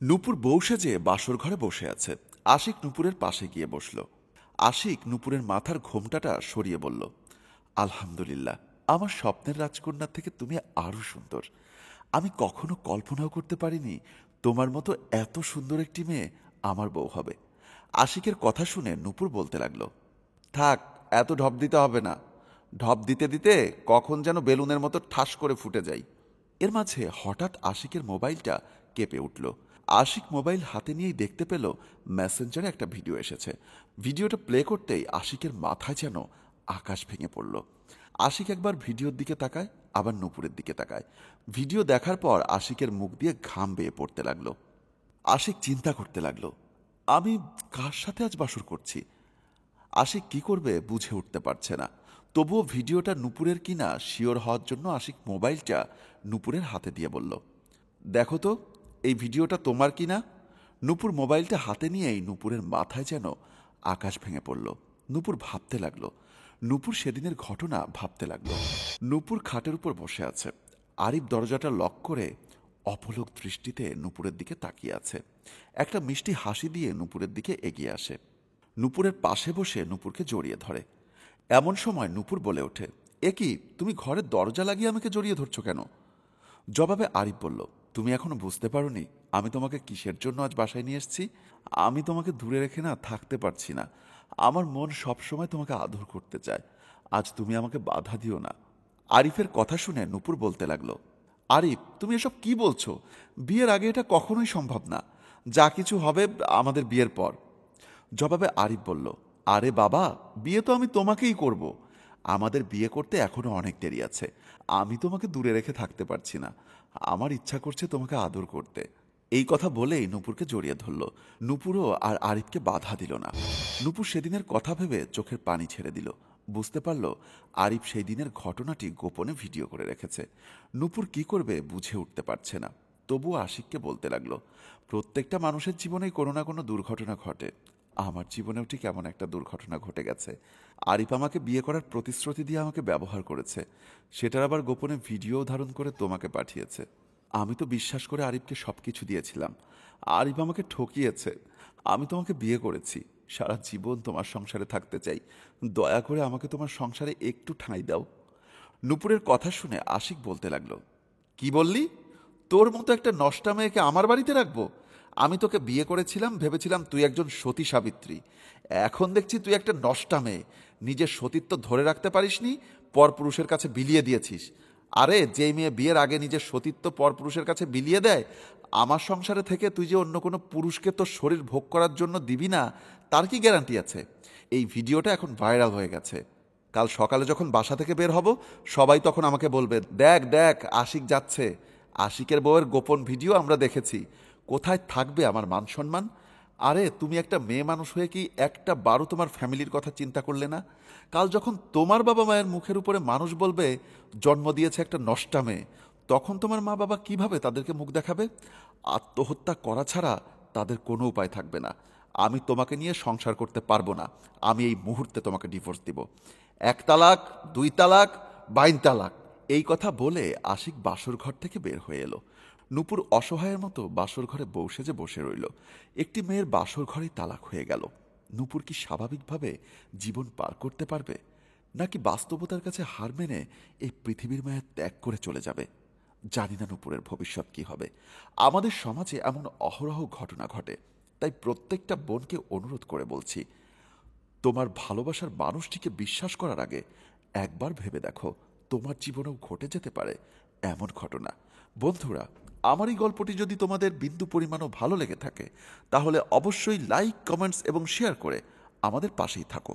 নূপুর বউ সেজে বাসর ঘরে বসে আছে। আশিক নূপুরের পাশে গিয়ে বসল। আশিক নূপুরের মাথার ঘোমটাটা সরিয়ে বলল, আলহামদুলিল্লাহ, আমার স্বপ্নের রাজকন্যার থেকে তুমি আরো সুন্দর। আমি কখনো কল্পনাও করতে পারিনি তোমার মতো এত সুন্দর একটি মেয়ে আমার বউ হবে। আশিকের কথা শুনে নূপুর বলতে লাগলো, থাক, এত ঢপ দিতে হবে না। ঢপ দিতে দিতে কখন যেন বেলুনের মতো ঠাস করে ফুটে যাই। এর মাঝে হঠাৎ আশিকের মোবাইলটা কেঁপে উঠল। আশিক মোবাইল হাতে নিয়েই দেখতে পেল মেসেঞ্জারে একটা ভিডিও এসেছে। ভিডিওটা প্লে করতেই আশিকের মাথায় যেন আকাশ ভেঙে পড়ল। আশিক একবার ভিডিওর দিকে তাকায়, আবার নূপুরের দিকে তাকায়। ভিডিও দেখার পর আশিকের মুখ দিয়ে ঘাম বেয়ে পড়তে লাগলো। আশিক চিন্তা করতে লাগলো, আমি কার সাথে আজ বাসর করছি? আশিক কি করবে বুঝে উঠতে পারছে না। তবুও ভিডিওটা নূপুরের কিনা শিওর হওয়ার জন্য আশিক মোবাইলটা নূপুরের হাতে দিয়ে বলল, দেখো তো এই ভিডিওটা তোমার কিনা। নূপুর মোবাইলটা হাতে নিয়েই নূপুরের মাথায় যেন আকাশ ভেঙে পড়ল। নূপুর ভাবতে লাগলো, নূপুর সেদিনের ঘটনা ভাবতে লাগলো। নূপুর খাটের উপর বসে আছে। আরিফ দরজাটা লক করে অপলক দৃষ্টিতে নূপুরের দিকে তাকিয়ে আছে। একটা মিষ্টি হাসি দিয়ে নূপুরের দিকে এগিয়ে আসে। নূপুরের পাশে বসে নূপুরকে জড়িয়ে ধরে। এমন সময় নূপুর বলে ওঠে, এ কি, তুমি ঘরের দরজা লাগিয়ে আমাকে জড়িয়ে ধরছো কেন? জবাবে আরিফ বলল, তুমি এখনো বুঝতে পারোনি আমি তোমাকে কিসের জন্য আজ বাসায় নিয়ে এসেছি? আমি তোমাকে দূরে রেখে না থাকতে পারছি না। আমার মন সবসময় তোমাকে আদর করতে চায়। আজ তুমি আমাকে বাধা দিও না। আরিফের কথা শুনে নূপুর বলতে লাগলো, আরিফ, তুমি এসব কি বলছো? বিয়ের আগে এটা কখনোই সম্ভব না। যা কিছু হবে আমাদের বিয়ের পর। জবাবে আরিফ বলল, আরে বাবা, বিয়ে তো আমি তোমাকেই করব। আমাদের বিয়ে করতে এখনো অনেক দেরি আছে। আমি তোমাকে দূরে রেখে থাকতে পারছি না। আমার ইচ্ছা করছে তোমাকে আদর করতে। এই কথা বলেই নূপুরকে জড়িয়ে ধরল। নূপুরও আর আরিফকে বাধা দিল না। নূপুর সেদিনের কথা ভেবে চোখের পানি ছেড়ে দিল। বুঝতে পারল আরিফ সেই দিনের ঘটনাটি গোপনে ভিডিও করে রেখেছে। নূপুর কি করবে বুঝে উঠতে পারছে না। তবুও আশিককে বলতে লাগলো, প্রত্যেকটা মানুষের জীবনেই কোনো না কোনো দুর্ঘটনা ঘটে। আমার জীবনেও ঠিক এমন একটা দুর্ঘটনা ঘটে গেছে। আরিফ আমাকে বিয়ে করার প্রতিশ্রুতি দিয়ে আমাকে ব্যবহার করেছে। সেটার আবার গোপনে ভিডিও ধারণ করে তোমাকে পাঠিয়েছে। আমি তো বিশ্বাস করে আরিফকে সবকিছু দিয়েছিলাম। আরিফ আমাকে ঠকিয়েছে। আমি তোমাকে বিয়ে করেছি, সারা জীবন তোমার সংসারে থাকতে চাই। দয়া করে আমাকে তোমার সংসারে একটু ঠাঁই দাও। নূপুরের কথা শুনে আশিক বলতে লাগলো, কি বললি? তোর মতো একটা নষ্টা মেয়েকে আমার বাড়িতে রাখবো? আমি তোকে বিয়ে করেছিলাম, ভেবেছিলাম তুই একজন সতী সাবিত্রী। এখন দেখছি তুই একটা নষ্টা মেয়ে। নিজের সতীত্ব ধরে রাখতে পারিসনি, পরপুরুষের কাছে বিলিয়ে দিয়েছিস। আরে, যেই মেয়ে বিয়ের আগে নিজের সতীত্ব পরপুরুষের কাছে বিলিয়ে দেয়, আমার সংসারে থেকে তুই যে অন্য কোনো পুরুষকে তোর শরীর ভোগ করার জন্য দিবি না, তার কি গ্যারান্টি আছে? এই ভিডিওটা এখন ভাইরাল হয়ে গেছে। কাল সকালে যখন বাসা থেকে বের হব, সবাই তখন আমাকে বলবে, দেখ দেখ, আশিক যাচ্ছে। আশিকের বউয়ের গোপন ভিডিও আমরা দেখেছি। কোথায় থাকবে আমার মান সম্মান? আরে, তুমি একটা মেয়ে মানুষ হয়ে কি একটা বারও তোমার ফ্যামিলির কথা চিন্তা করলে না? কাল যখন তোমার বাবা মায়ের মুখের উপরে মানুষ বলবে জন্ম দিয়েছে একটা নষ্টা মেয়ে, তখন তোমার মা বাবা কিভাবে তাদেরকে মুখ দেখাবে? আত্মহত্যা করা ছাড়া তাদের কোনো উপায় থাকবে না। আমি তোমাকে নিয়ে সংসার করতে পারবো না। আমি এই মুহূর্তে তোমাকে ডিভোর্স দিব। 1 তালাক, 2 তালাক, 22 তালাক। এই কথা বলে আশিক বাসর ঘর থেকে বের হয়ে এলো। নূপুর অসহায়ের মতো বাসর ঘরে বউ সেজে বসে রইল। একটি মেয়ের বাসর ঘরেই তালাক হয়ে গেল। নূপুর কি স্বাভাবিকভাবে জীবন পার করতে পারবে, নাকি বাস্তবতার কাছে হার মেনে এই পৃথিবীর মায়া ত্যাগ করে চলে যাবে? জানি না নূপুরের ভবিষ্যৎ কি হবে। আমাদের সমাজে এমন অহরহ ঘটনা ঘটে। তাই প্রত্যেকটা বোনকে অনুরোধ করে বলছি, তোমার ভালোবাসার মানুষটিকে বিশ্বাস করার আগে একবার ভেবে দেখো, তোমার জীবনেও ঘটে যেতে পারে এমন ঘটনা। বন্ধুরা, আমার এই গল্পটি যদি তোমাদের বিন্দু পরিমাণও ভালো লেগে থাকে, তাহলে অবশ্যই লাইক, কমেন্টস এবং শেয়ার করে আমাদের পাশেই থাকো।